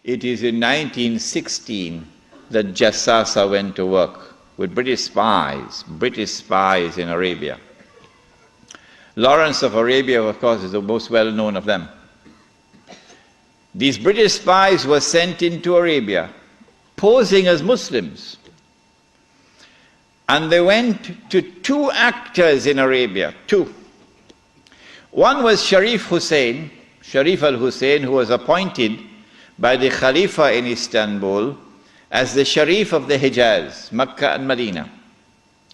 It is in 1916 that Jassasa went to work with British spies in Arabia. Lawrence of Arabia, of course, is the most well-known of them. These British spies were sent into Arabia, posing as Muslims. And they went to two actors in Arabia, two. One was Sharif al-Hussein, who was appointed by the Khalifa in Istanbul as the Sharif of the Hijaz, Makkah and Medina,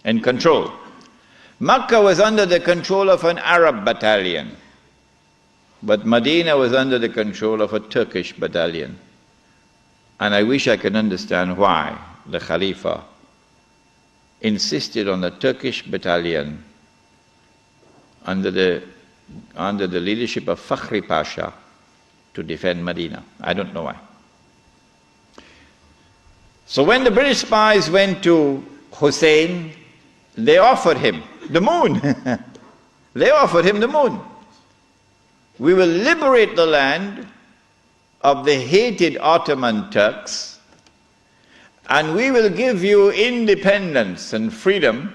in control. Makkah was under the control of an Arab battalion, but Medina was under the control of a Turkish battalion. And I wish I could understand why the Khalifa insisted on the Turkish battalion under the leadership of Fakhri Pasha to defend Medina. I don't know why. So when the British spies went to Hussein, they offered him the moon. They offered him the moon. We will liberate the land of the hated Ottoman Turks, and we will give you independence and freedom,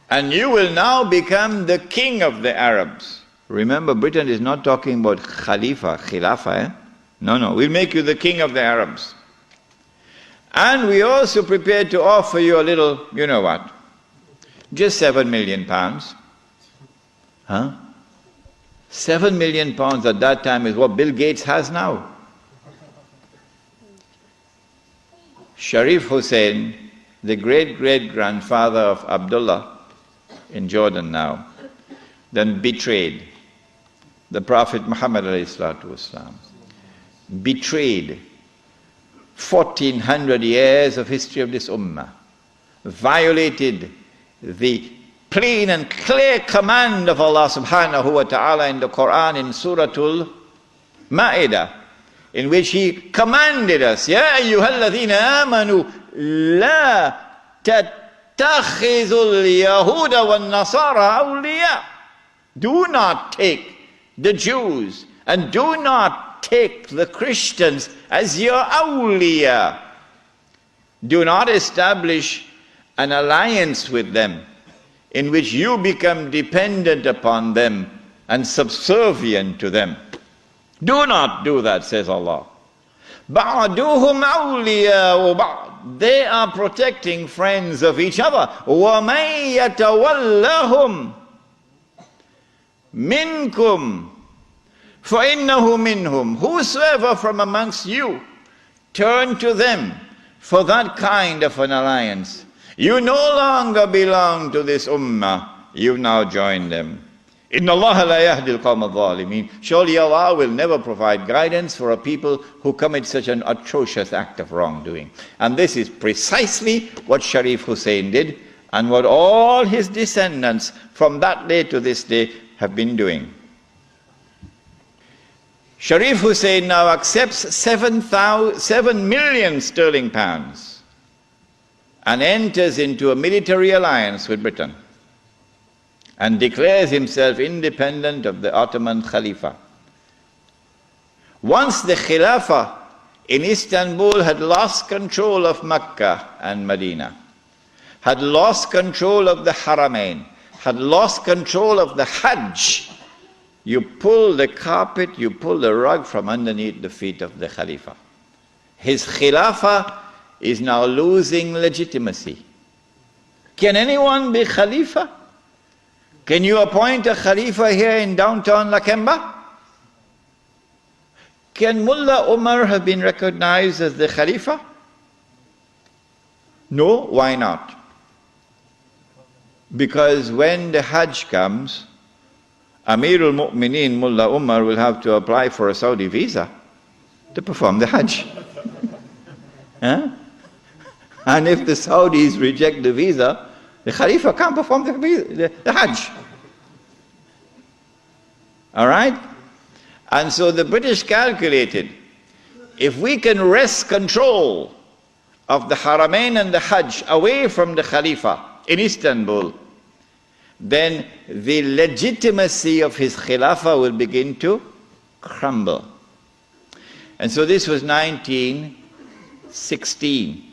and you will now become the king of the Arabs. Remember, Britain is not talking about Khilafah. No, we'll make you the king of the Arabs. And we also prepared to offer you a little, you know what, just £7 million. Huh? £7 million at that time is what Bill Gates has now. Sharif Hussein, the great-great-grandfather of Abdullah in Jordan now, then betrayed the Prophet Muhammad ﷺ, betrayed 1400 years of history of this ummah, violated the plain and clear command of Allah subhanahu wa ta'ala in the Quran in Suratul Ma'idah, in which He commanded us, Ya ayyuhalladhina amanu la tattakhidhul yahuda wan nasara awliya. Do not take the Jews and do not take the Christians as your awliya. Do not establish an alliance with them in which you become dependent upon them and subservient to them. Do not do that, says Allah. بَعْدُهُمْ أَوْلِيَاءُ بَعْضٍ. They are protecting friends of each other. وَمَنْ يَتَوَلَّهُمْ مِنْكُمْ فَإِنَّهُ مِنْهُمْ. Whosoever from amongst you turn to them for that kind of an alliance, you no longer belong to this ummah, you now join them. Inna Allah la yahdi al-qawm al-zalimin. Surely Allah will never provide guidance for a people who commit such an atrocious act of wrongdoing. And this is precisely what Sharif Hussein did, and what all his descendants from that day to this day have been doing. Sharif Hussein now accepts 7 million sterling pounds and enters into a military alliance with Britain and declares himself independent of the Ottoman Khalifa. Once the Khilafah in Istanbul had lost control of Mecca and Medina, had lost control of the Haramain, had lost control of the Hajj, you pull the carpet, you pull the rug from underneath the feet of the Khalifa. His Khilafah is now losing legitimacy. Can anyone be Khalifa? Can you appoint a Khalifa here in downtown Lakemba? Can Mullah Umar have been recognized as the Khalifa? No, why not? Because when the Hajj comes, Amirul Mu'mineen Mullah Umar will have to apply for a Saudi visa to perform the Hajj. Huh? And if the Saudis reject the visa, the Khalifa can't perform the Hajj. All right? And so the British calculated, if we can wrest control of the Haramain and the Hajj away from the Khalifa in Istanbul, then the legitimacy of his Khilafah will begin to crumble. And so this was 1916.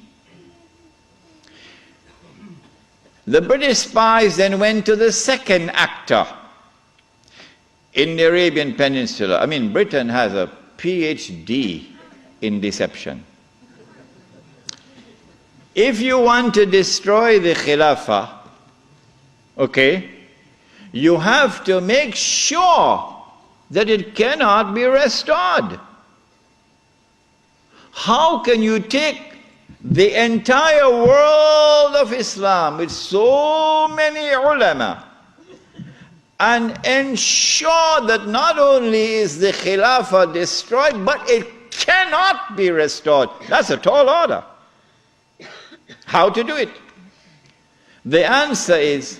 The British spies then went to the second actor in the Arabian Peninsula. I mean, Britain has a PhD in deception. If you want to destroy the Khilafah, okay, you have to make sure that it cannot be restored. How can you take the entire world of Islam with so many ulama and ensure that not only is the Khilafah destroyed, but it cannot be restored? That's a tall order. How to do it? The answer is,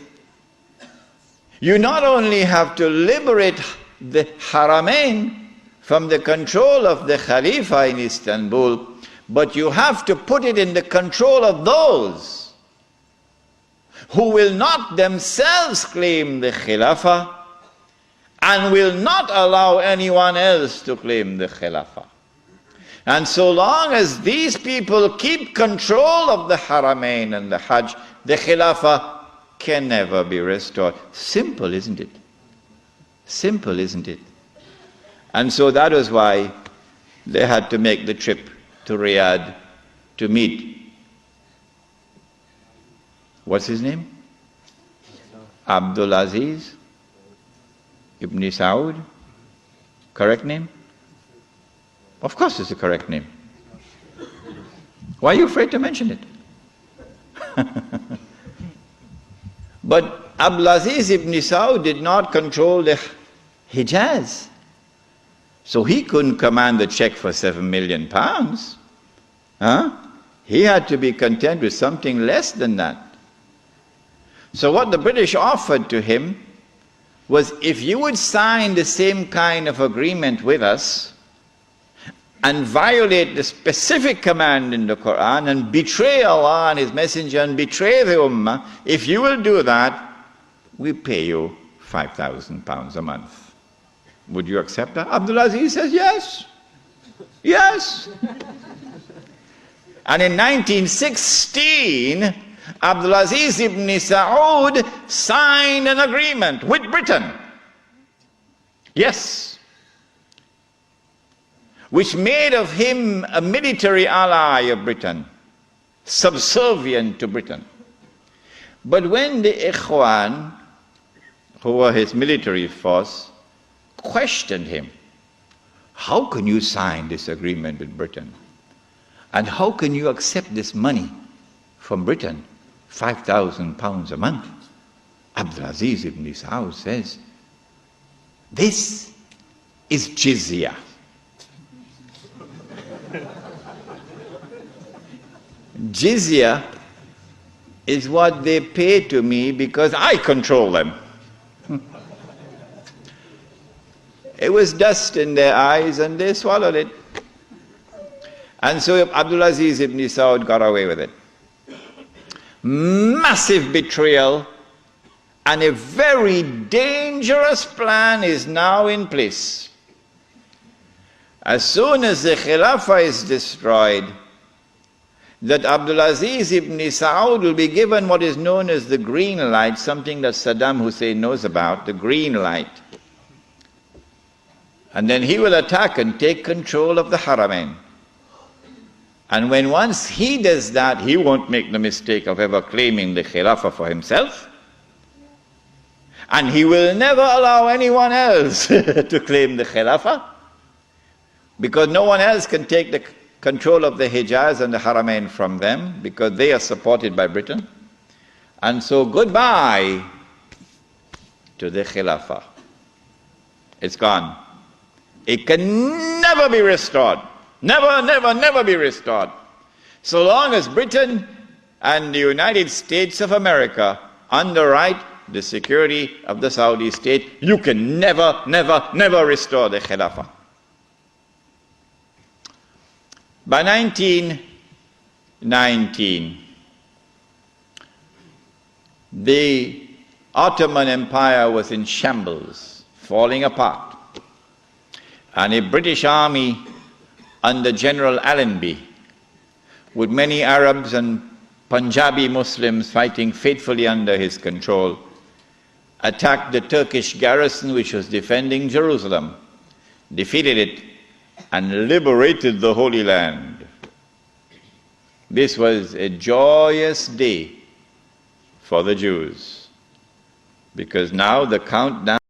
you not only have to liberate the Haramain from the control of the Khalifa in Istanbul, but you have to put it in the control of those who will not themselves claim the Khilafah and will not allow anyone else to claim the Khilafah. And so long as these people keep control of the Haramain and the Hajj, the Khilafah can never be restored. Simple, isn't it? Simple, isn't it? And so that was why they had to make the trip to Riyadh to meet. What's his name? Abdul Aziz Ibn Saud. Correct name? Of course it's the correct name. Why are you afraid to mention it? But Abdul Aziz Ibn Saud did not control the Hijaz. So he couldn't command the check for £7 million. He had to be content with something less than that. So what the British offered to him was, if you would sign the same kind of agreement with us and violate the specific command in the Quran and betray Allah and His Messenger and betray the Ummah, if you will do that, we pay you £5,000 a month. Would you accept that? Abdul Aziz says, yes. Yes. And in 1916, Abdul Aziz ibn Saud signed an agreement with Britain. Yes. Which made of him a military ally of Britain, subservient to Britain. But when the Ikhwan, who were his military force, questioned him, how can you sign this agreement with Britain? And how can you accept this money from Britain, £5,000 a month? Abdul Aziz ibn Saud says, this is jizya. Jizya is what they pay to me because I control them. It was dust in their eyes and they swallowed it. And so Abdul Aziz ibn Saud got away with it. Massive betrayal, and a very dangerous plan is now in place. As soon as the Khilafah is destroyed, that Abdul Aziz ibn Saud will be given what is known as the green light, something that Saddam Hussein knows about, the green light. And then he will attack and take control of the Haramain. And when once he does that, he won't make the mistake of ever claiming the Khilafah for himself. And he will never allow anyone else to claim the Khilafah, because no one else can take the control of the Hijaz and the Haramain from them, because they are supported by Britain. And so goodbye to the Khilafah. It's gone. It can never be restored. Never, never, never be restored. So long as Britain and the United States of America underwrite the security of the Saudi state, you can never, never, never restore the Khilafah. By 1919, the Ottoman Empire was in shambles, falling apart. And a British army under General Allenby, with many Arabs and Punjabi Muslims fighting faithfully under his control, attacked the Turkish garrison which was defending Jerusalem, defeated it, and liberated the Holy Land. This was a joyous day for the Jews, because now the countdown